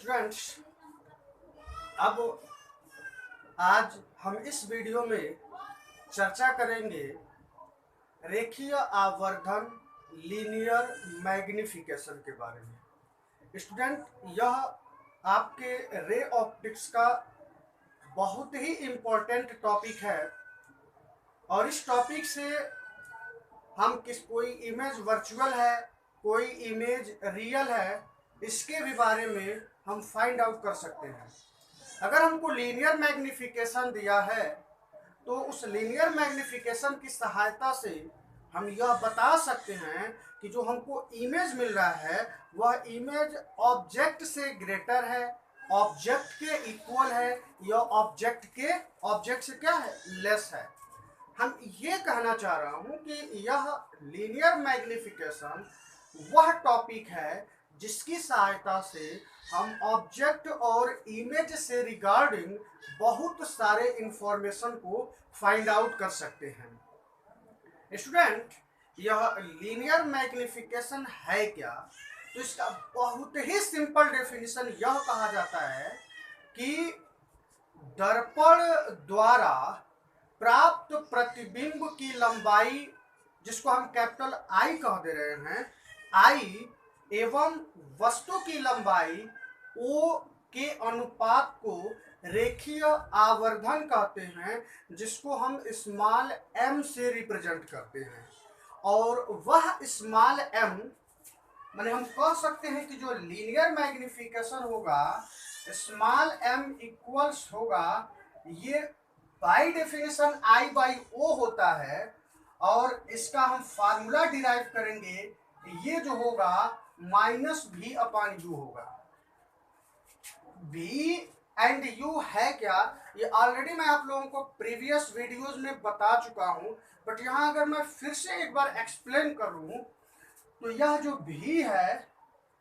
Students, अब आज हम इस वीडियो में चर्चा करेंगे रेखीय आवर्धन लीनियर मैग्निफिकेशन के बारे में। स्टूडेंट, यह आपके रे ऑप्टिक्स का बहुत ही इम्पोर्टेंट टॉपिक है और इस टॉपिक से हम कोई इमेज वर्चुअल है, कोई इमेज रियल है, इसके भी बारे में हम फाइंड आउट कर सकते हैं। अगर हमको लीनियर मैग्निफिकेशन दिया है तो उस लीनियर मैग्निफिकेशन की सहायता से हम यह बता सकते हैं कि जो हमको इमेज मिल रहा है वह इमेज ऑब्जेक्ट से ग्रेटर है, ऑब्जेक्ट के इक्वल है या ऑब्जेक्ट से क्या है, लेस है। हम ये कहना चाह रहा हूं कि यह लीनियर मैग्निफिकेशन वह टॉपिक है जिसकी सहायता से हम ऑब्जेक्ट और इमेज से रिगार्डिंग बहुत सारे इंफॉर्मेशन को फाइंड आउट कर सकते हैं। स्टूडेंट, यह लीनियर मैग्निफिकेशन है क्या? तो इसका बहुत ही सिंपल डेफिनेशन यह कहा जाता है कि दर्पण द्वारा प्राप्त प्रतिबिंब की लंबाई, जिसको हम कैपिटल आई कह दे रहे हैं, आई एवं वस्तु की लंबाई ओ के अनुपात को रेखीय आवर्धन कहते हैं, जिसको हम स्मॉल एम से रिप्रेजेंट करते हैं। और वह स्मॉल एम माने हम कह सकते हैं कि जो लीनियर मैग्निफिकेशन होगा, स्मॉल एम इक्वल्स होगा, ये by definition I by O होता है और इसका हम फार्मूला डिराइव करेंगे, ये जो होगा माइनस भी अपॉन यू होगा। भी एंड यू है क्या, ये ऑलरेडी मैं आप लोगों को प्रीवियस वीडियोस में बता चुका हूं, बट यहां अगर मैं फिर से एक बार एक्सप्लेन करूं तो यह जो भी है,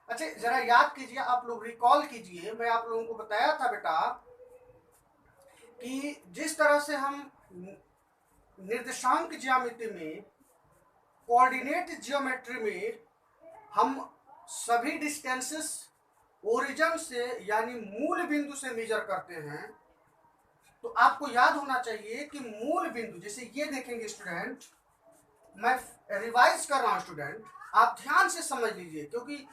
अच्छा जरा याद कीजिए, आप लोग रिकॉल कीजिए, मैं आप लोगों को बताया था बेटा कि जिस तरह से हम निर्देशांक ज्यामिति में, कोऑर्डिनेट ज्योमेट्री में हम सभी डिस्टेंसेस ओरिजिन से यानी मूल बिंदु से मेजर करते हैं, तो आपको याद होना चाहिए कि मूल बिंदु, जैसे ये देखेंगे स्टूडेंट, मैं रिवाइज कर रहा हूं स्टूडेंट, आप ध्यान से समझ लीजिए, क्योंकि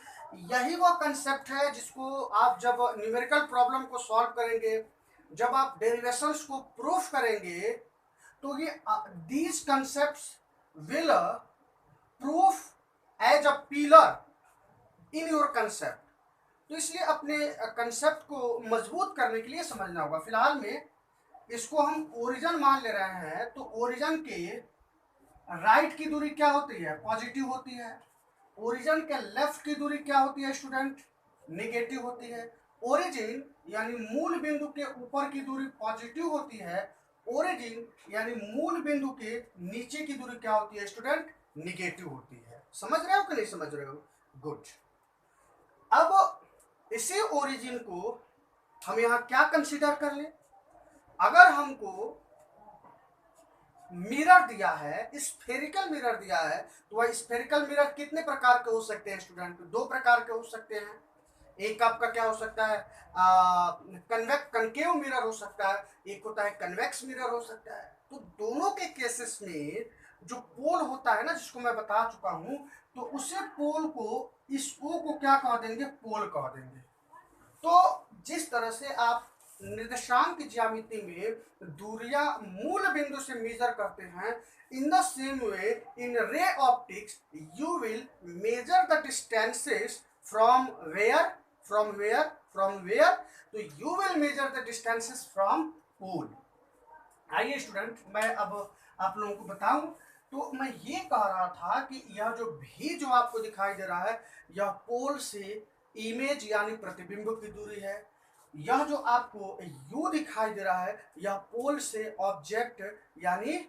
यही वो कंसेप्ट है जिसको आप जब न्यूमेरिकल प्रॉब्लम को सॉल्व करेंगे, जब आप डेरिवेशंस को प्रूफ करेंगे, तो ये these concepts will proof as a pillar in your concept. तो इसलिए अपने कंसेप्ट को मजबूत करने के लिए समझना होगा। फिलहाल में इसको हम ओरिजिन मान ले रहे हैं, तो ओरिजिन के राइट की दूरी क्या होती है, पॉजिटिव होती है। ओरिजिन के लेफ्ट की दूरी क्या होती है स्टूडेंट, नेगेटिव होती है। ओरिजिन यानी मूल बिंदु के ऊपर की दूरी पॉजिटिव होती है, ओरिजिन यानी मूल बिंदु के नीचे की दूरी क्या होती है स्टूडेंट, निगेटिव होती है। समझ रहे हो कि नहीं समझ रहे हो? गुड। अब इसी ओरिजिन को हम यहां क्या कंसीडर कर ले, अगर हमको मिरर दिया है, स्फेरिकल मिरर दिया है, तो वह स्फेरिकल मिरर कितने प्रकार के हो सकते हैं स्टूडेंट? दो प्रकार के हो सकते हैं। एक आपका क्या हो सकता है, कनकेव मिरर हो सकता है, एक होता है कन्वेक्स मिरर हो सकता है। तो दोनों के केसेस में जो पोल होता है ना, जिसको मैं बता चुका हूं, तो उसे पोल को, इस ओ को क्या कह देंगे, पोल कह देंगे। तो जिस तरह से आप निर्देशांक ज्यामिति में दूरियां मूल बिंदु से मेजर करते हैं, in the same way in ray optics you will measure the distances from where, तो you will measure the distances from pole. आइए स्टूडेंट, मैं अब आप लोगों को बताऊं, तो मैं ये कह रहा था कि यह जो भी जो आपको दिखाई दे रहा है, यह पोल से इमेज यानी प्रतिबिंब की दूरी है। यह जो आपको यू दिखाई दे रहा है, यह पोल से ऑब्जेक्ट यानी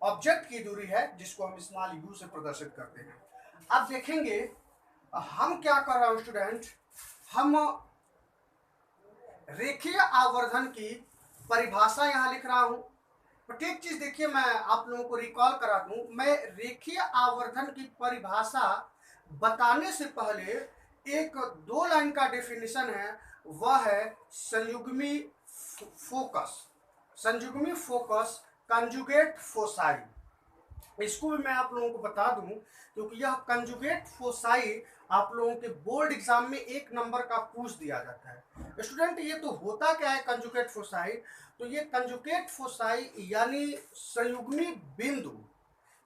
ऑब्जेक्ट की दूरी है, जिसको हम स्मॉल यू से प्रदर्शित करते हैं। अब देखेंगे हम क्या कर रहे हैं स्टूडेंट, हम रेखीय आवर्धन की परिभाषा यहां लिख रहा हूं। प्रत्येक चीज देखिए, मैं आप लोगों को रिकॉल करा दूं, मैं रेखीय आवर्धन की परिभाषा बताने से पहले एक दो लाइन का डेफिनेशन है, वह है संयुग्मी फोकस। संयुग्मी फोकस कंजुगेट फोसाई। इसको भी मैं आप लोगों को बता दूं, क्योंकि यह कंजुगेट फोसाई आप लोगों के बोर्ड एग्जाम में 1 नंबर का पूछ दिया जाता है। स्टूडेंट, ये तो होता क्या है कंजुगेट फोसाई? तो ये कंजुगेट फोसाई यानी संयुग्मी बिंदु,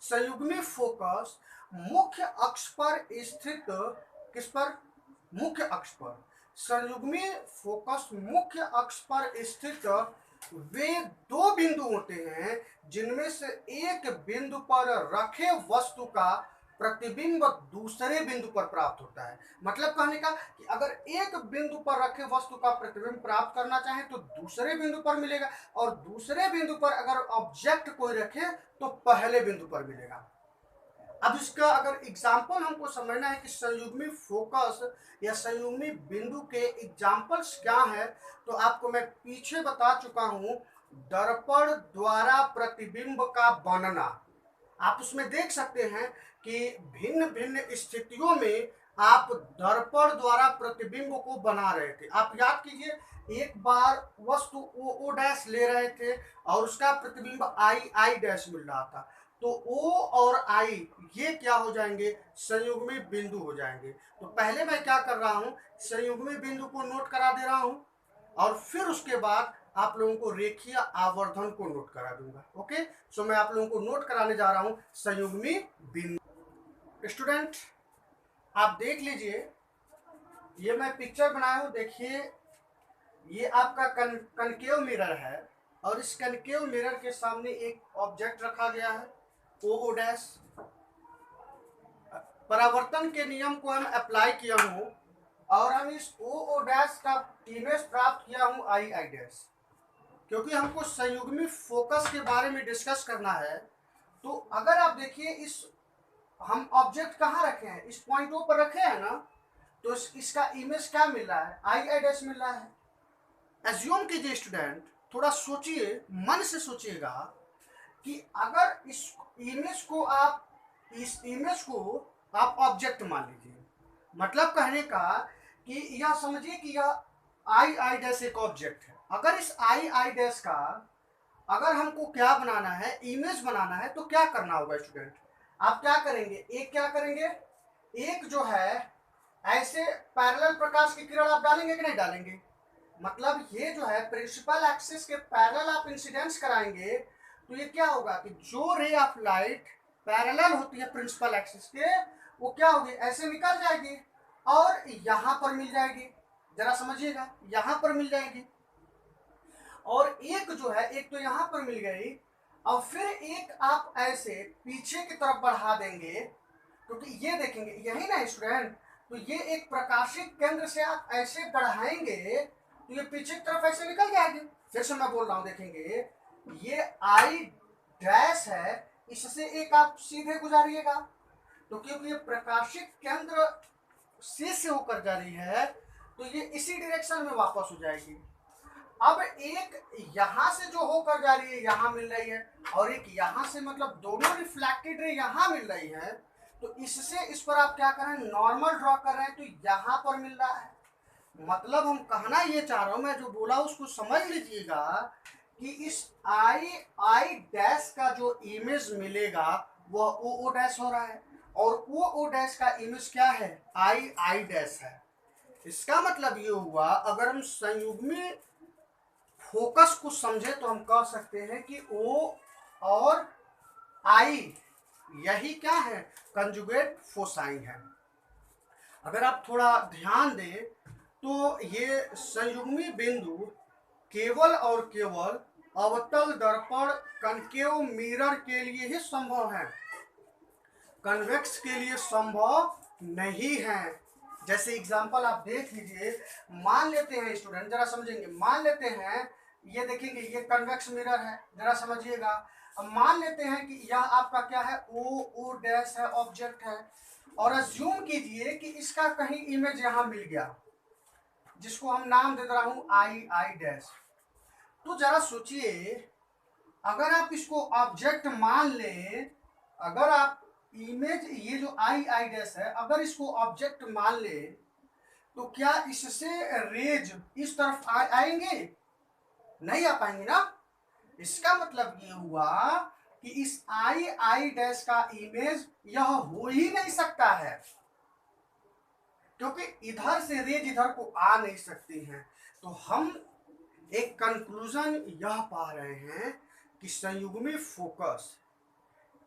संयुग्मी फोकस मुख्य अक्ष पर स्थित, किस पर? मुख्य अक्ष पर। संयुग्मी फोकस मुख्य अक्ष पर स्थित वे 2 बिंदु होते हैं जिनमें से एक बिंदु पर रखे वस्तु का प्रतिबिंब दूसरे बिंदु पर प्राप्त होता है। मतलब कहने का कि अगर एक बिंदु पर रखे वस्तु का प्रतिबिंब प्राप्त करना चाहे तो दूसरे बिंदु पर मिलेगा, और दूसरे बिंदु पर अगर ऑब्जेक्ट कोई रखे तो पहले बिंदु पर मिलेगा। अब इसका अगर एग्जाम्पल हमको समझना है कि संयुग्मी फोकस या संयुग्मी बिंदु के एग्जाम्पल्स क्या है, तो आपको मैं पीछे बता चुका हूं। दर्पण द्वारा प्रतिबिंब का बनना, आप उसमें देख सकते हैं कि भिन्न भिन्न स्थितियों में आप दर्पण द्वारा प्रतिबिंब को बना रहे थे। आप याद कीजिए, एक बार वस्तु ओ डैश ले रहे थे और उसका प्रतिबिंब आई डैश मिल रहा था, तो ओ और आई ये क्या हो जाएंगे? संयुग्मी बिंदु हो जाएंगे। तो पहले मैं क्या कर रहा हूं, संयुग्मी बिंदु को नोट करा दे रहा हूं और फिर उसके बाद आप लोगों को रेखीय आवर्धन को नोट करा दूंगा। ओके, सो मैं आप लोगों को नोट कराने जा रहा हूं संयुग्मी बिंदु। स्टूडेंट, आप देख लीजिए, ये मैं पिक्चर बनाया हूं। देखिए, ये आपका कनकेव मिरर है और इस कनकेव मिरर के सामने एक ऑब्जेक्ट रखा गया है ओ डैश। परावर्तन के नियम को हम अप्लाई किया हूं और हम इस ओ डैश का इमेज प्राप्त किया हूं आई डैश। क्योंकि हमको संयुग्मी फोकस के बारे में डिस्कस करना है, तो अगर आप देखिए इस हम ऑब्जेक्ट कहाँ रखे हैं? इस पॉइंट ओ पर रखे हैं ना, तो इसका इमेज क्या मिल रहा है? आई डैश मिल रहा है। एज्यूम कीजिए स्टूडेंट, थोड़ा सोचिए, मन से सोचिएगा कि अगर इस इमेज को आप ऑब्जेक्ट मान लीजिए। मतलब कहने का कि यह समझिए कि यह आई डैश एक ऑब्जेक्ट है। अगर इस आई डैश का अगर हमको क्या बनाना है, इमेज बनाना है, तो क्या करना होगा स्टूडेंट? आप क्या करेंगे? एक क्या करेंगे, एक जो है ऐसे पैरेलल प्रकाश की किरण आप डालेंगे कि नहीं डालेंगे? मतलब ये जो है प्रिंसिपल एक्सिस के पैरेलल आप इंसिडेंस कराएंगे, तो ये क्या होगा कि जो रे ऑफ लाइट पैरेलल होती है प्रिंसिपल एक्सिस के, वो क्या होगी? ऐसे निकल जाएगी और यहां पर मिल जाएगी। जरा समझिएगा, यहां पर मिल जाएगी, और एक जो है, एक तो यहां पर मिल गई और फिर एक आप ऐसे पीछे की तरफ बढ़ा देंगे, क्योंकि ये देखेंगे यही ना स्टूडेंट, तो ये एक प्रकाशित केंद्र से आप ऐसे बढ़ाएंगे तो ये पीछे की तरफ ऐसे निकल जाएगी। फिर से मैं बोल रहा हूं, देखेंगे ये आई डैश है, इससे एक आप सीधे गुजारिएगा, तो क्योंकि ये प्रकाशित केंद्र से होकर जा रही है तो ये इसी डायरेक्शन में वापस हो जाएगी। अब एक यहां से जो होकर जा रही है यहां मिल रही है, और एक यहां से, मतलब दोनों रिफ्लेक्टेड रे यहां मिल रही है, तो इससे इस पर आप क्या कर रहे हैं? नॉर्मल ड्रॉ कर रहे हैं, तो यहां पर मिल रहा है। मतलब हम कहना ये चाह रहा हूं, मैं जो बोला उसको समझ लीजिएगा कि इस आई डैश का जो इमेज मिलेगा वह ओ डैश हो रहा है, और ओ डैश का इमेज क्या है? आई डैश है। इसका मतलब ये हुआ, अगर हम संयुग्मी फोकस को समझे तो हम कह सकते हैं कि ओ और आई यही क्या है? कंजुगेट फोसाई है। अगर आप थोड़ा ध्यान दें तो ये संयुग्मी बिंदु केवल और केवल अवतल दर्पण कनकेव मिरर के लिए ही संभव है, कन्वेक्स के लिए संभव नहीं है। जैसे एग्जांपल आप देख लीजिए, मान लेते हैं स्टूडेंट, जरा समझेंगे, मान लेते हैं ये देखेंगे ये कन्वेक्स मिरर है, जरा समझिएगा। अब मान लेते हैं कि यह आपका क्या है? ओ डैश है, ऑब्जेक्ट है, और अज्यूम कीजिए कि इसका कहीं इमेज यहां मिल गया, जिसको हम नाम दे रहा हूं आई डैश। तो जरा सोचिए, अगर आप इसको ऑब्जेक्ट मान लें, अगर आप इमेज ये जो आई डैश है अगर इसको ऑब्जेक्ट मान ले, तो क्या इससे रेज इस तरफ आएंगे? नहीं आ पाएंगे ना। इसका मतलब ये हुआ कि इस आई डैश का इमेज यह हो ही नहीं सकता है, क्योंकि इधर से रेज इधर को आ नहीं सकती हैं। तो हम एक कंक्लूजन यह पा रहे हैं कि संयुग्मी फोकस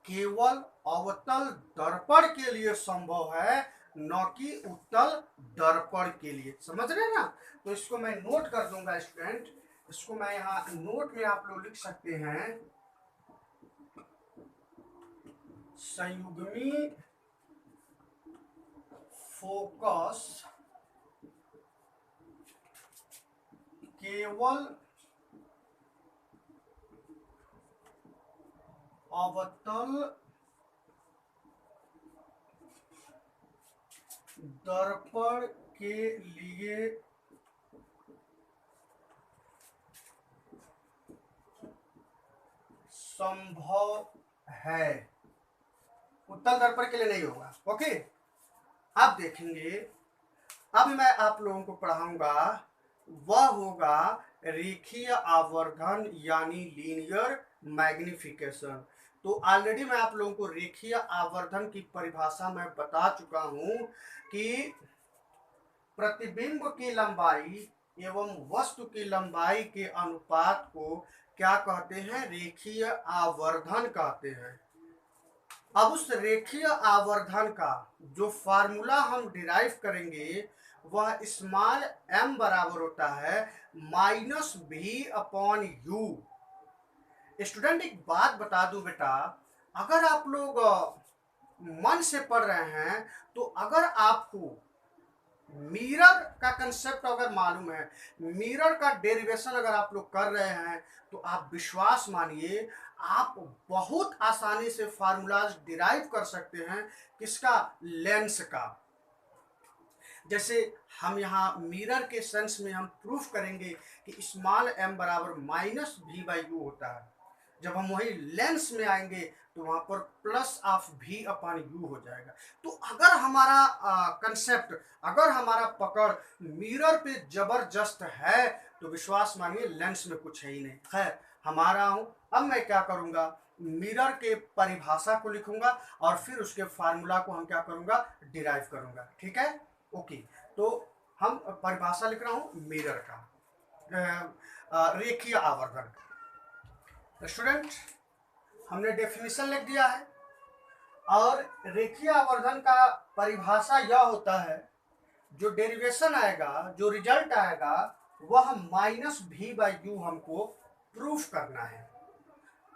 केवल अवतल दर्पण के लिए संभव है, न कि उत्तल दर्पण के लिए। समझ रहे हैं ना। तो इसको मैं नोट कर दूंगा स्टूडेंट, इसको मैं यहाँ नोट में आप लोग लिख सकते हैं, संयुग्मी फोकस केवल अवतल दर्पण के लिए संभव है, उत्तल दर्पण के लिए नहीं होगा। ओके, अब देखेंगे, अब मैं आप लोगों को पढ़ाऊंगा वह होगा रेखीय आवर्धन यानी लीनियर मैग्निफिकेशन। तो ऑलरेडी मैं आप लोगों को रेखीय आवर्धन की परिभाषा मैं बता चुका हूं कि प्रतिबिंब की लंबाई एवं वस्तु की लंबाई के अनुपात को क्या कहते हैं? रेखीय आवर्धन कहते हैं। अब उस रेखीय आवर्धन का जो फार्मूला हम डिराइव करेंगे वह स्मॉल m बराबर होता है -v/u। स्टूडेंट एक बात बता दूं बेटा, अगर आप लोग मन से पढ़ रहे हैं तो अगर आपको मिरर का कंसेप्ट अगर मालूम है, मिरर का डेरिवेशन अगर आप लोग कर रहे हैं, तो आप विश्वास मानिए आप बहुत आसानी से फार्मूलाज डिराइव कर सकते हैं। किसका? लेंस का। जैसे हम यहाँ मिरर के सेंस में हम प्रूफ करेंगे कि स्मॉल m बराबर -v/u होता है। जब हम वही लेंस में आएंगे तो वहां पर +v/u हो जाएगा। तो अगर हमारा कंसेप्ट, अगर हमारा पकड़ मिरर पे जबरदस्त है तो विश्वास मानिए लेंस में कुछ है ही नहीं। खैर, हमारा हूं। अब मैं क्या करूंगा, मिरर के परिभाषा को लिखूंगा और फिर उसके फार्मूला को हम क्या करूंगा, डिराइव करूंगा। ठीक है, ओके। तो हम परिभाषा लिख रहा हूं मिरर का, रेखीय आवर्धन। स्टूडेंट हमने डेफिनेशन लिख दिया है और रेखीय आवर्धन का परिभाषा यह होता है, जो डेरिवेशन आएगा, जो रिजल्ट आएगा वह -v/u हमको प्रूफ करना है।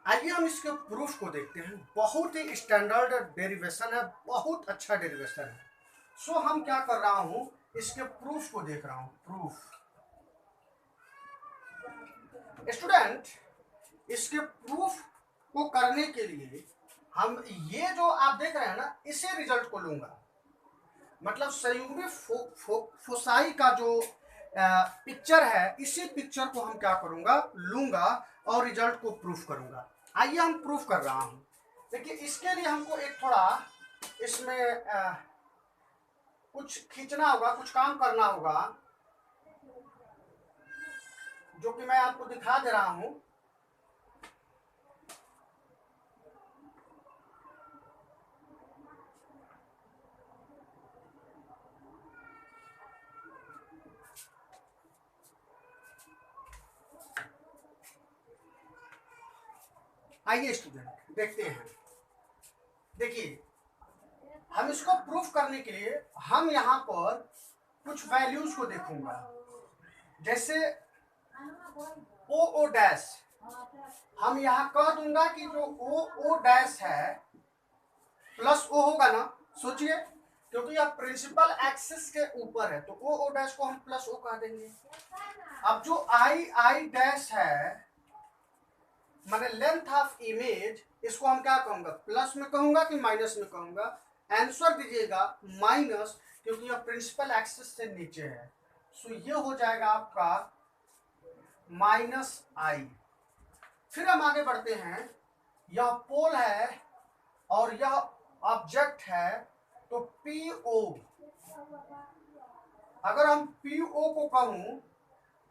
आइए हम इसके प्रूफ को देखते हैं। बहुत ही स्टैंडर्ड डेरिवेशन है, बहुत अच्छा डेरिवेशन है। सो हम क्या कर रहा हूं, इसके प्रूफ को देख रहा हूं। प्रूफ स्टूडेंट, इसके प्रूफ को करने के लिए हम ये जो आप देख रहे हैं ना, इसे रिजल्ट को लूंगा। मतलब संयुग्मी फोसाई का जो पिक्चर है, इसी पिक्चर को हम क्या करूंगा, लूंगा और रिजल्ट को प्रूफ करूंगा। आइए हम प्रूफ कर रहा हूं। देखिए, इसके लिए हमको एक थोड़ा इसमें कुछ खींचना होगा, कुछ काम करना होगा, जो कि मैं आपको दिखा दे रहा हूं। आइए स्टूडेंट देखते हैं। देखिए, हम इसको प्रूफ करने के लिए हम यहाँ पर कुछ वैल्यूज को देखूंगा। जैसे ओ डैश, हम यहाँ कह दूंगा कि जो ओ डैश है प्लस ओ होगा ना। सोचिए, क्योंकि यह प्रिंसिपल एक्सिस के ऊपर है तो ओ डैश को हम प्लस ओ कह देंगे। अब जो आई डैश है, माने लेंथ ऑफ इमेज, इसको हम क्या कहूंगा, प्लस में कहूंगा कि माइनस में कहूंगा? आंसर दीजिएगा माइनस, क्योंकि यह प्रिंसिपल एक्सिस से नीचे है। सो ये हो जाएगा आपका -i। फिर हम आगे बढ़ते हैं। यह पोल है और यह ऑब्जेक्ट है, तो PO अगर हम PO को कहूं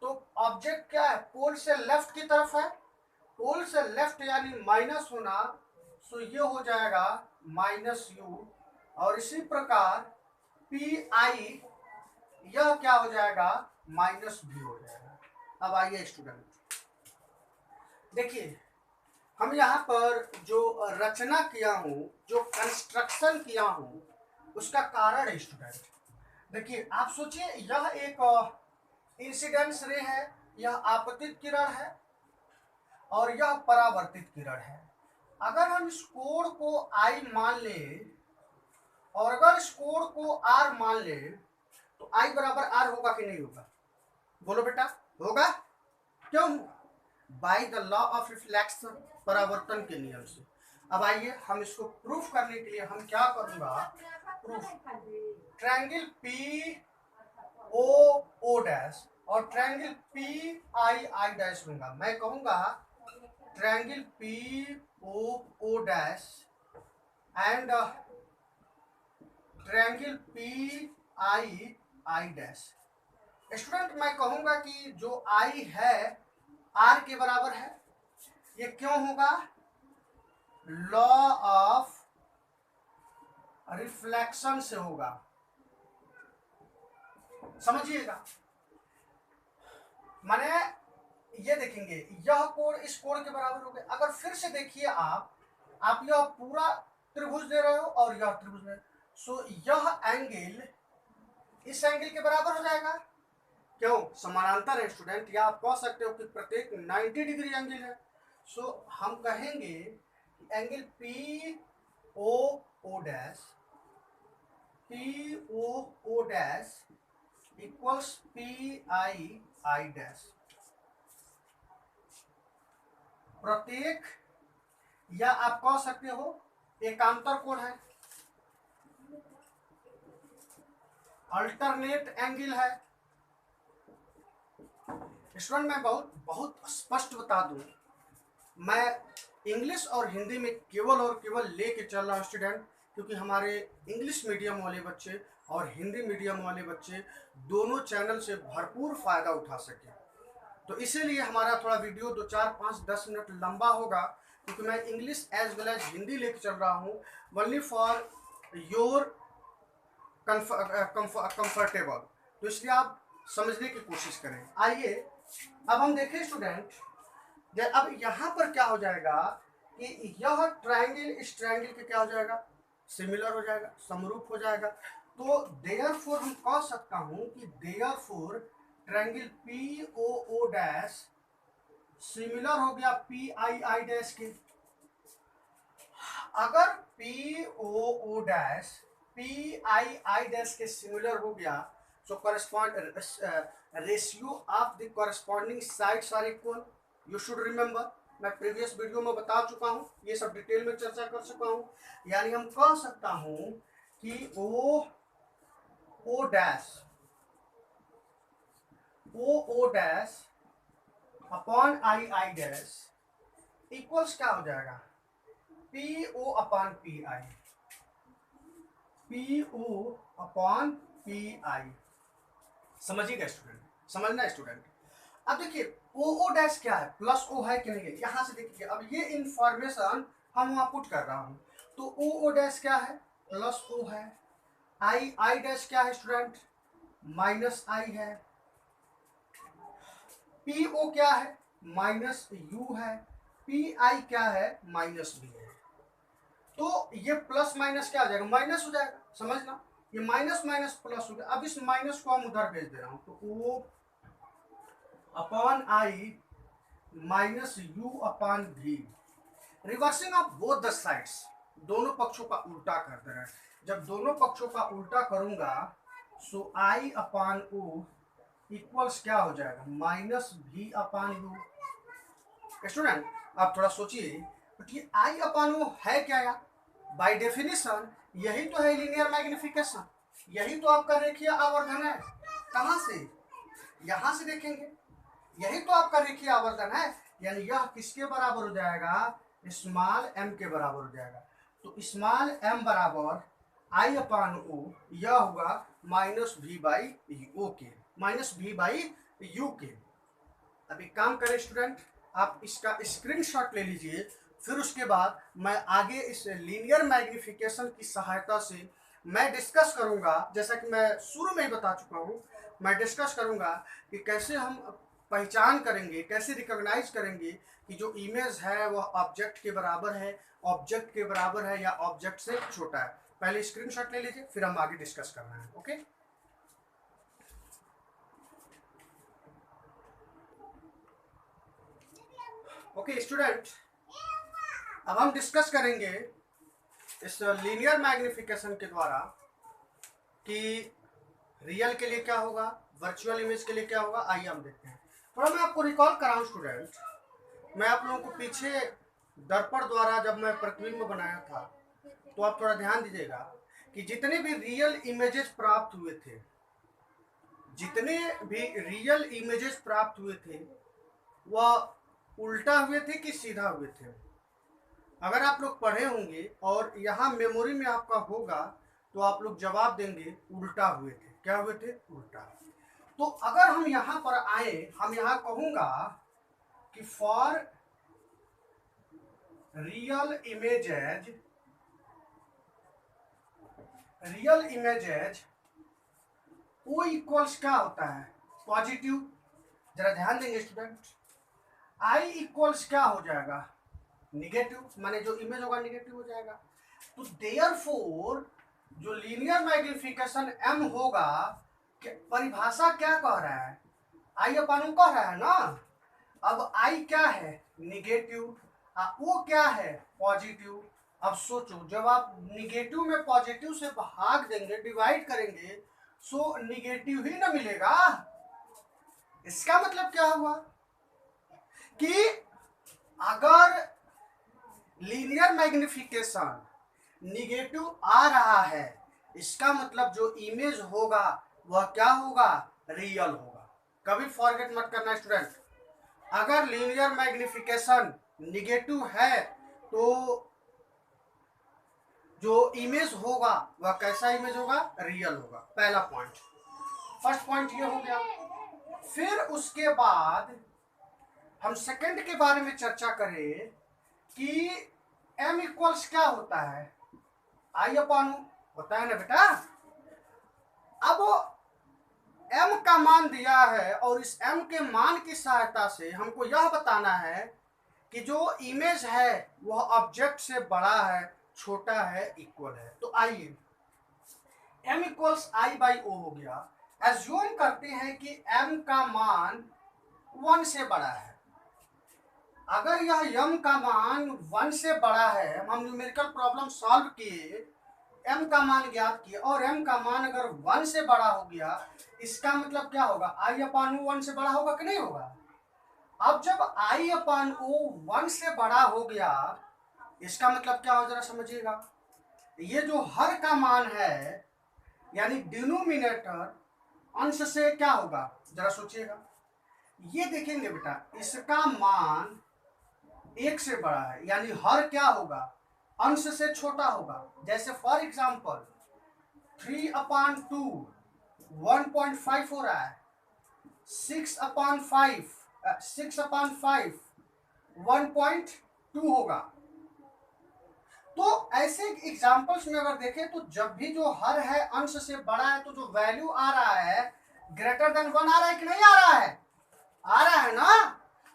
तो ऑब्जेक्ट क्या है, पोल से लेफ्ट की तरफ है, पोल से लेफ्ट यानी माइनस होना, सो ये हो जाएगा माइनस यू। और इसी प्रकार PI यह क्या हो जाएगा, माइनस भी हो जाएगा। अब आइए स्टूडेंट देखिए, हम यहाँ पर जो रचना किया हूँ, जो कंस्ट्रक्शन किया हूँ, उसका कारण है स्टूडेंट। देखिए आप सोचिए, यह एक इंसिडेंस रे है, यह आपतित किरण है और यह परावर्तित किरण है। अगर हम इस कोण को I मान लें और अगर इस कोण को R मान लें तो I बराबर R होगा कि नहीं होगा, बोलो बेटा, होगा? क्यों? By the law of reflection, परावर्तन के नियम से। अब आइए हम इसको प्रूफ करने के लिए हम क्या करूंगा, प्रूफ ट्रायंगल POO डैश और ट्रायंगल PII डैश लूंगा। मैं कहूंगा triangle POO dash and triangle PII dash. Student मैं कहूंगा कि जो I है R के बराबर है। ये क्यों होगा, लॉ ऑफ रिफ्लेक्शन से होगा, समझिएगा। माने ये देखेंगे यह कोण इस कोण के बराबर हो गया। अगर फिर से देखिए आप यह पूरा त्रिभुज दे रहे हो और यह त्रिभुज दे, सो यह एंगल इस एंगल के बराबर हो जाएगा। क्यों? समानांतर है स्टूडेंट, या आप कह सकते हो कि प्रत्येक 90 डिग्री एंगल है। सो हम कहेंगे कि angle POO dash equals PII dash. प्रत्येक, या आप कह सकते हो एकांतर कोण है, अल्टरनेट एंगल है। स्टूडेंट मैं बहुत स्पष्ट बता दूं, मैं इंग्लिश और हिंदी में केवल और केवल लेके चल रहा हूँ स्टूडेंट, क्योंकि हमारे इंग्लिश मीडियम वाले बच्चे और हिंदी मीडियम वाले बच्चे दोनों चैनल से भरपूर फायदा उठा सके। तो इसीलिए हमारा थोड़ा वीडियो 2, 4, 5, 10 मिनट लंबा होगा, क्योंकि मैं English as well as Hindi लेके चल रहा हूँ, ओनली फॉर योर कंफर्टेबल। तो इसलिए आप समझने की कोशिश करें। आइए अब हम देखें स्टूडेंट, अब यहां पर क्या हो जाएगा कि यह ट्रायंगल इस ट्रायंगल के क्या हो जाएगा, सिमिलर हो जाएगा, समरूप हो जाएगा। तो देयरफॉर हम कह सकता हूं कि therefore triangle POO dash similar हो गया PII डैश के। अगर POO डैश PII डैश के सिमिलर हो गया, so correspond ratio of the corresponding sides are equal. You should remember, मैं प्रीवियस वीडियो में बता चुका हूं, ये सब डिटेल में चर्चा कर चुका हूं। यानी हम कह सकता हूं कि OO dash upon II dash equals क्या हो जाएगा, PO upon PI, PO upon PI। समझिएगा स्टूडेंट, समझना स्टूडेंट। अब देखिए OO डैश क्या है, प्लस O है कि नहीं है, यहां से देखिए। अब ये इंफॉर्मेशन हम वहां पुट कर रहा हूं, तो OO डैश क्या है, प्लस O है। I डैश क्या है स्टूडेंट, माइनस I है। PO क्या है, माइनस U है। PI क्या है, माइनस B है। तो ये प्लस माइनस क्या आ जाएगा, माइनस हो जाएगा, समझना। ये माइनस माइनस प्लस हो गया। अब इस माइनस को हम उधर भेज दे रहा हूं, तो O upon I minus U upon V, reversing of both the sides, दोनों पक्षों का उल्टा कर दे रहा है। जब दोनों पक्षों का उल्टा करूंगा, सो I अपॉन O इक्वल्स क्या हो जाएगा, minus V upon U। Student आप थोड़ा सोचिए, ये I अपॉन O है क्या यार, बाय डेफिनेशन यही तो है लीनियर मैग्निफिकेशन, यही तो आपका रेखीय आवर्धन है। कहां से, यहां से देखेंगे, यही तो आपका रेखीय आवर्धन है। यानी यह किसके बराबर हो जाएगा, स्मॉल m के बराबर हो जाएगा। तो स्मॉल m बराबर आई अपान ओ यह होगा माइनस वी बाई ओ के, माइनस वी बाई यू के। अब एक काम करें स्टूडेंट, आप इसका स्क्रीनशॉट ले लीजिए, फिर उसके बाद मैं आगे इस लीनियर मैग्निफिकेशन की सहायता से मैं डिस्कस करूंगा, जैसा कि मैं शुरू में ही बता चुका हूं, मैं डिस्कस करूंगा कि कैसे हम पहचान करेंगे, कैसे रिकॉग्नाइज करेंगे कि जो इमेज है वह ऑब्जेक्ट के बराबर है, ऑब्जेक्ट के बराबर है या ऑब्जेक्ट से छोटा है। पहले स्क्रीनशॉट ले लीजिए, फिर हम आगे डिस्कस करना है। ओके ओके स्टूडेंट, अब हम डिस्कस करेंगे इस लीनियर मैग्निफिकेशन के द्वारा कि रियल के लिए क्या होगा, वर्चुअल इमेज के लिए क्या होगा। आइए हम देखते हैं। थोड़ा मैं आपको रिकॉल कराऊं स्टूडेंट, मैं आप लोगों को पीछे दर्पण द्वारा जब मैं प्रतिबिंब बनाया था, तो आप थोड़ा ध्यान दीजिएगा कि जितने भी रियल इमेजेस प्राप्त हुए थे, जितने भी रियल इमेजेस प्राप्त हुए थे वह उल्टा हुए थे कि सीधा हुए थे। अगर आप लोग पढ़े होंगे और यहाँ मेमोरी में आपका होगा तो आप लोग जवाब देंगे उल्टा हुए थे। क्या हुए थे? उल्टा। तो अगर हम यहाँ पर आए, हम यहाँ कहूंगा कि for real images O equals क्या होता है? पॉजिटिव। जरा ध्यान देंगे स्टूडेंट, आई इक्वल्स क्या हो जाएगा? निगेटिव, माने जो इमेज होगा निगेटिव हो जाएगा। तो देयरफॉर जो लीनियर मैग्निफिकेशन एम होगा, परिभाषा क्या कह रहा है? आई अपान कह रहा है ना। अब आई क्या है? निगेटिव, वो क्या है? पॉजिटिव। अब सोचो, जब आप निगेटिव में पॉजिटिव से भाग देंगे, डिवाइड करेंगे, सो निगेटिव ही ना मिलेगा। इसका मतलब क्या हुआ कि अगर लीनियर मैग्निफिकेशन निगेटिव आ रहा है, इसका मतलब जो इमेज होगा वह क्या होगा? रियल होगा। कभी फॉरगेट मत करना स्टूडेंट, अगर लीनियर मैग्निफिकेशन निगेटिव है तो जो इमेज होगा वह कैसा इमेज होगा? रियल होगा। पहला पॉइंट, फर्स्ट पॉइंट ये हो गया। फिर उसके बाद हम सेकंड के बारे में चर्चा करें कि m इक्वल्स क्या होता है? आई अपान होता है ना बेटा। अब m का मान दिया है और इस m के मान की सहायता से हमको यह बताना है कि जो इमेज है वह ऑब्जेक्ट से बड़ा है, छोटा है, इक्वल है। तो आइए, m equals I by O हो गया। एज्यूम करते हैं कि m का मान 1 से बड़ा है। अगर यह m का मान 1 से बड़ा है, हम न्यूमेरिकल प्रॉब्लम सॉल्व किए, m का मान ज्ञात किए और m का मान अगर 1 से बड़ा हो गया, इसका मतलब क्या होगा? i अपान ओ 1 से बड़ा होगा कि नहीं होगा? अब जब i अपान ओ 1 से बड़ा हो गया, इसका मतलब क्या हो, जरा समझिएगा। ये जो हर का मान है, यानी डिनोमिनेटर अंश से क्या होगा, जरा सोचिएगा। ये देखेंगे बेटा, इसका मान 1 से बड़ा है, यानी हर क्या होगा? अंश से छोटा होगा। जैसे फॉर एग्जाम्पल 3 अपान 2 1.5 हो रहा है, 6 अपान 5 1.2 होगा। तो ऐसे एग्जाम्पल्स में अगर देखें तो जब भी जो हर है अंश से बड़ा है, तो जो वैल्यू आ रहा है ग्रेटर देन 1 आ रहा है कि नहीं आ रहा है? आ रहा है ना।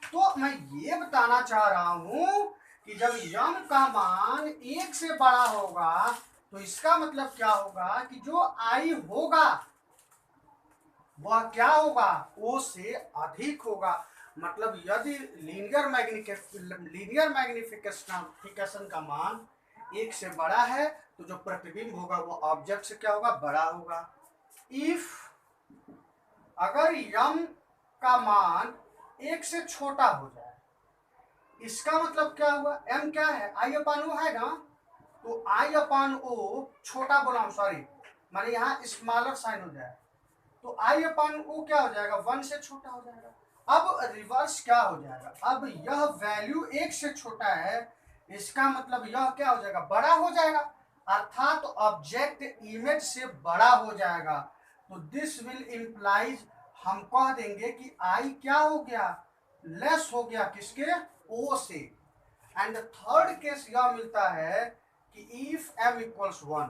तो मैं ये बताना चाह रहा हूं कि जब m का मान 1 से बड़ा होगा, तो इसका मतलब क्या होगा कि जो i होगा वह क्या होगा? o से अधिक होगा। मतलब यदि लीनियर मैग्निफिकेशन का मान 1 से बड़ा है, तो जो प्रतिबिंब होगा वो ऑब्जेक्ट से क्या होगा? बड़ा होगा। इफ अगर m का मान 1 से छोटा हो जाए, इसका मतलब क्या हुआ? m क्या है? आई अपान ओ है ना। तो आई अपान ओ छोटा बोला, सॉरी, माने यहाँ स्मॉलर साइन हो जाए, तो आई अपान ओ क्या हो जाएगा? 1 से छोटा हो जाएगा। अब रिवर्स क्या हो जाएगा? अब यह वैल्यू 1 से छोटा है, इसका मतलब यह क्या हो जाएगा? बड़ा हो जाएगा। अर्थात ऑब्जेक्ट इमेज से बड़ा हो जाएगा, तो दिस विल इम्प्लाइज, हम कह देंगे कि आई क्या हो गया, लेस हो गया किसके, ओ से। एंड थर्ड केस यह मिलता है कि इफ m इक्वल्स 1,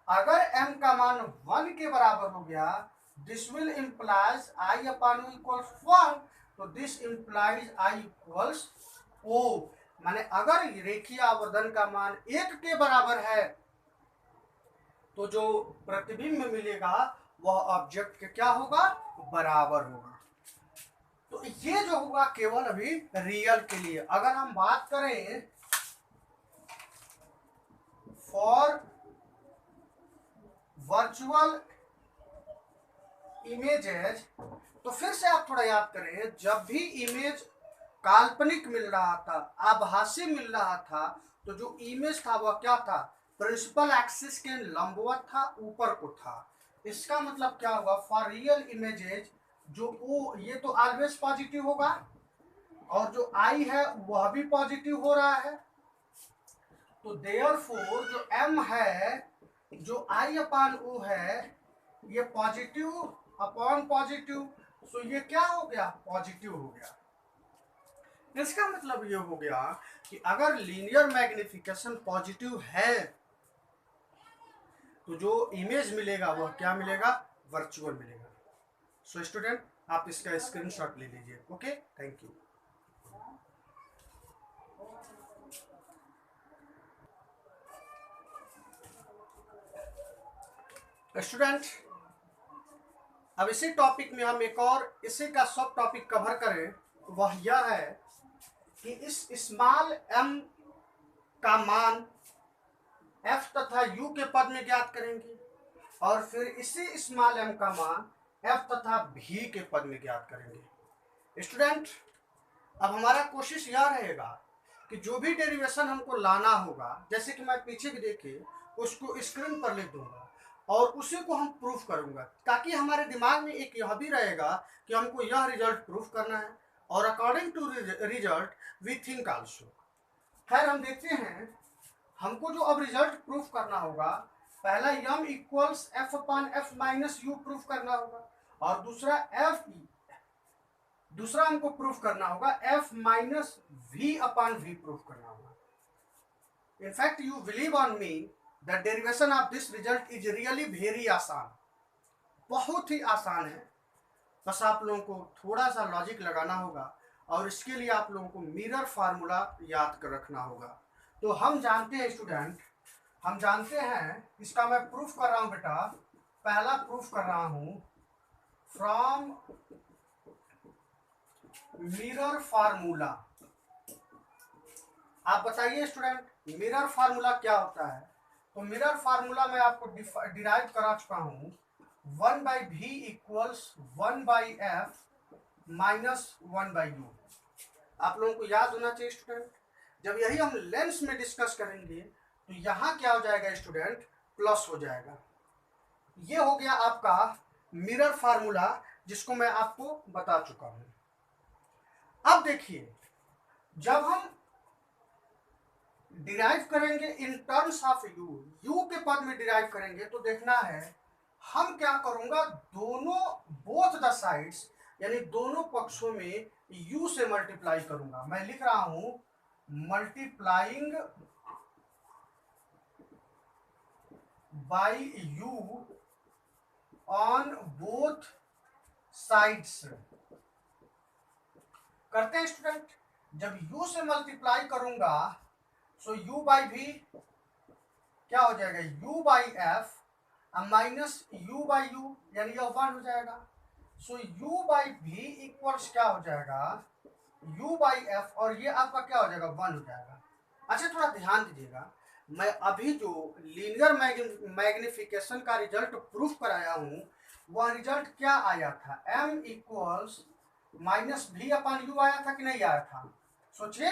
अगर m का मान 1 के बराबर हो गया, this will implies i upon u equals 1, तो this implies i equals o। माने अगर रेखीय आवर्धन का मान 1 के बराबर है तो जो प्रतिबिंब मिलेगा वह ऑब्जेक्ट के क्या होगा, बराबर होगा। तो ये जो होगा केवल अभी रियल के लिए। अगर हम बात करें फॉर वर्चुअल इमेजेस, तो फिर से आप थोड़ा याद करें, जब भी इमेज काल्पनिक मिल रहा था, आभासी मिल रहा था, तो जो इमेज था वह क्या था, प्रिंसिपल एक्सिस के लंबवत था, ऊपर को था। इसका मतलब क्या होगा, फॉर रियल इमेजेज जो ओ, ये तो ऑलवेज पॉजिटिव होगा, और जो आई है वह भी पॉजिटिव हो रहा है। तो देयरफॉर जो m है, जो i अपॉन o है, ये पॉजिटिव अपॉन पॉजिटिव, सो ये क्या हो गया, पॉजिटिव हो गया। इसका मतलब ये हो गया कि अगर लीनियर मैग्निफिकेशन पॉजिटिव है तो जो इमेज मिलेगा वह क्या मिलेगा, वर्चुअल मिलेगा। सो स्टूडेंट, आप इसका स्क्रीनशॉट ले लीजिए। Okay, thank you. स्टूडेंट, अब इसी टॉपिक में हम एक और इसी का सब टॉपिक कवर करें, वह यह है कि इस स्मॉल m का मान f तथा u के पद में ज्ञात करेंगे, और फिर इसी स्मॉल m का मान f तथा v के पद में ज्ञात करेंगे। स्टूडेंट, अब हमारा कोशिश यह रहेगा कि जो भी डेरिवेशन हमको लाना होगा, जैसे कि मैं पीछे भी देखे उसको स्क्रीन पर लिख दूंगा और उसी को हम प्रूफ करूंगा, ताकि हमारे दिमाग में एक यह भी रहेगा कि हमको यह रिजल्ट प्रूफ करना है, और according to result we think also. खैर, हम देखते हैं हमको जो अब रिजल्ट प्रूफ करना होगा, पहला m equals F upon F minus you proof करना होगा, और दूसरा हमको प्रूफ करना होगा f minus v upon v proof करना होगा। In fact, you believe on me that derivation of this result is really very आसान, बहुत ही आसान है। बस आप लोगों को थोड़ा सा लॉजिक लगाना होगा, और इसके लिए आप लोगों को मिरर फार्मूला याद कर रखना होगा। तो हम जानते हैं स्टूडेंट, हम जानते हैं, इसका मैं प्रूफ कर रहा हूं बेटा, पहला प्रूफ कर रहा हूं फ्रॉम मिरर फार्मूला। आप बताइए स्टूडेंट, मिरर फार्मूला क्या होता है। तो मिरर फार्मूला मैं आपको डिराइव करा चुका हूं, 1/v equals 1/f minus 1/u। आप लोगों को याद होना चाहिए स्टूडेंट, जब यही हम लेंस में डिस्कस करेंगे तो यहाँ क्या हो जाएगा स्टूडेंट, प्लस हो जाएगा। ये हो गया आपका मिरर फार्मूला, जिसको मैं आपको बता चुका हूं। अब देखिए, जब हम डिराइव करेंगे इन टर्म्स ऑफ यू के पद में डिराइव करेंगे, तो देखना है हम क्या करूंगा, दोनों बोथ द साइड्स यानी दोनों पक्षों में u से मल्टीप्लाई करूंगा। मैं लिख रहा हूं multiplying by u on both sides. करते हैं स्टूडेंट, जब u से मल्टीप्लाई करूंगा सो u बाई v क्या हो जाएगा, u by F minus u by u, यानी यह 1 हो जाएगा। सो u बाई v इक्वल्स क्या हो जाएगा, u बाई एफ, और ये आपका क्या हो जाएगा, 1 हो जाएगा। अच्छा, थोड़ा ध्यान दीजिएगा, मैं अभी जो लीनियर मैग्निफिकेशन का रिजल्ट प्रूफ कराया हूं, वह रिजल्ट क्या आया था, m equals minus v upon u आया था कि नहीं आया था, सोचिए,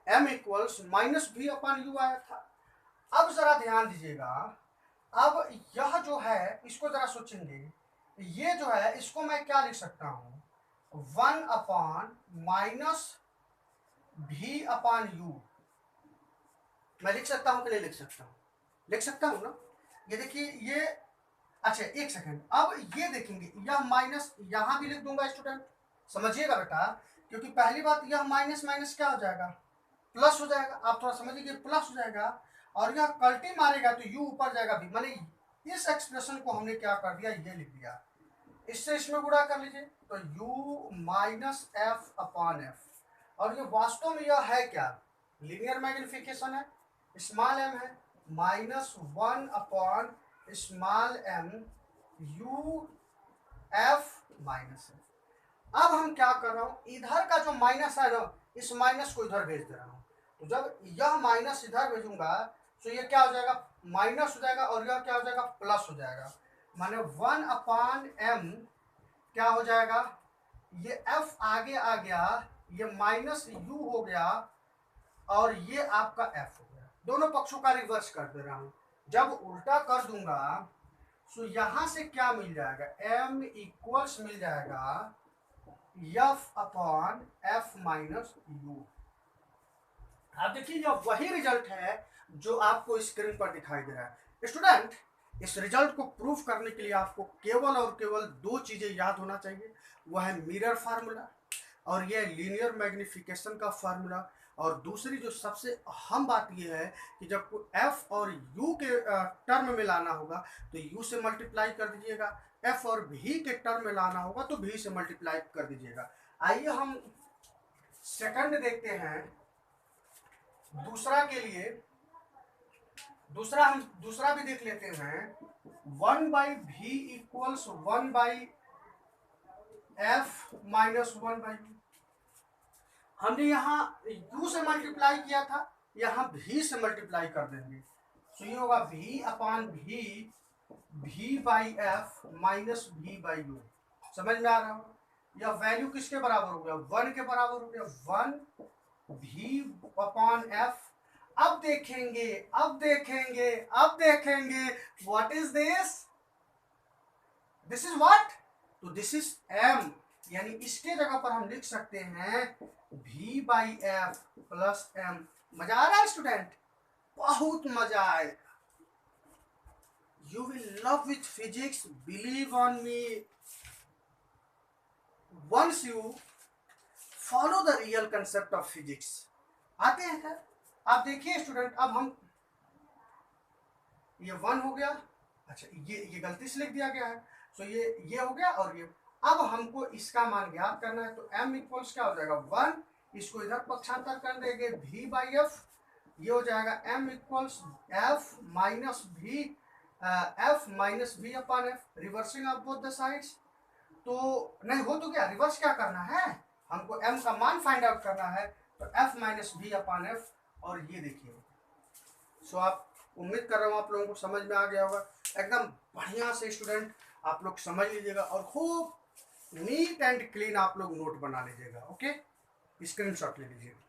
m equals minus v upon u आया था। अब जरा ध्यान दीजिएगा, अब यह जो है इसको जरा सोचेंगे, ये जो है इसको मैं क्या लिख सकता हूं, 1 upon minus v upon u मैं लिख सकता हूँ कि नहीं लिख सकता हूँ? लिख सकता हूँ ना। ये देखिए ये, अच्छा एक सेकंड, अब ये देखेंगे यह माइनस यहाँ भी लिख दूंगा स्टूडेंट, समझिएगा बेटा, क्योंकि पहली बात यह माइनस माइनस क्या हो जाएगा, प्लस हो जाएगा। आप थोड़ा समझिए, प्लस हो जाएगा और यह कल्टी मारेगा तो यू ऊपर जाएगा भी, माने इस एक्सप्रेशन को हमने क्या कर दिया, ये लिख दिया, इससे इसमें गुणा कर लीजिए तो u minus F upon F, और ये वास्तव में यह है क्या, लीनियर मैग्निफिकेशन है, स्मॉल m है, minus 1 upon small m u f minus है। अब हम क्या कर रहा हूं, इधर का जो माइनस है ना, इस माइनस को इधर भेज दे रहा हूं, तो जब यह माइनस इधर भेजूंगा तो ये क्या हो जाएगा, माइनस हो जाएगा, और यह क्या हो जाएगा, प्लस हो जाएगा, माने 1 अपॉन m क्या हो जाएगा, ये f आगे आ गया, ये माइनस u हो गया, और ये आपका f हो गया। दोनों पक्षों का रिवर्स कर दे रहा हूं, जब उल्टा कर दूंगा तो यहां से क्या मिल जाएगा, m इक्वल्स मिल जाएगा f upon f minus u। आप देखिए यह वही रिजल्ट है जो आपको स्क्रीन पर दिखाई दे रहा है। स्टूडेंट, इस रिजल्ट को प्रूव करने के लिए आपको केवल और केवल दो चीजें याद होना चाहिए, वह है मिरर फार्मूला और यह लीनियर मैग्निफिकेशन का फार्मूला, और दूसरी जो सबसे अहम बात यह है कि जब f और u के टर्म में लाना होगा तो u से मल्टीप्लाई कर दीजिएगा, f और v के टर्म में लाना होगा तो v से मल्टीप्लाई कर दीजिएगा। आइए हम सेकंड देखते हैं, दूसरा के लिए, हम दूसरा भी देख लेते हैं। 1 by v equals 1 by f minus 1 by u। हमने यहाँ u से मल्टीप्लाई किया था, यहाँ v से मल्टीप्लाई कर देंगे, तो ये होगा v upon v by F minus v by u। समझ में आ रहा होगा, यह वैल्यू किसके बराबर हो गया, 1 के बराबर हो गया, 1 v अपॉन f। अब देखेंगे what is this, this is what, तो दिस इज m, यानी इसके जगह पर हम लिख सकते हैं v by F plus m। मजा आ रहा है स्टूडेंट, बहुत मजा आएगा, you will love with physics, believe on me, once you follow the real concept of physics. आते हैं सर, आप देखिए स्टूडेंट, अब हम ये 1 हो गया, अच्छा ये गलती से लिख दिया गया है, तो ये हो गया, और ये अब हमको इसका मान ज्ञात करना है, तो m इक्वल्स क्या हो जाएगा 1, इसको इधर पक्षांतर कर देंगे v बाई एफ, ये हो जाएगा m equals f minus v f minus v upon F, reversing of both the sides. तो नहीं हो तो क्या, रिवर्स क्या करना है, हमको m का मान फाइंड आउट करना है, तो f minus v upon F, और ये देखिए। सो आप, उम्मीद कर रहा हूँ आप लोगों को समझ में आ गया होगा, एकदम बढ़िया से स्टूडेंट आप लोग समझ लीजिएगा, और खूब नीट एंड क्लीन आप लोग नोट बना लीजिएगा। ओके, स्क्रीनशॉट ले लीजिएगा।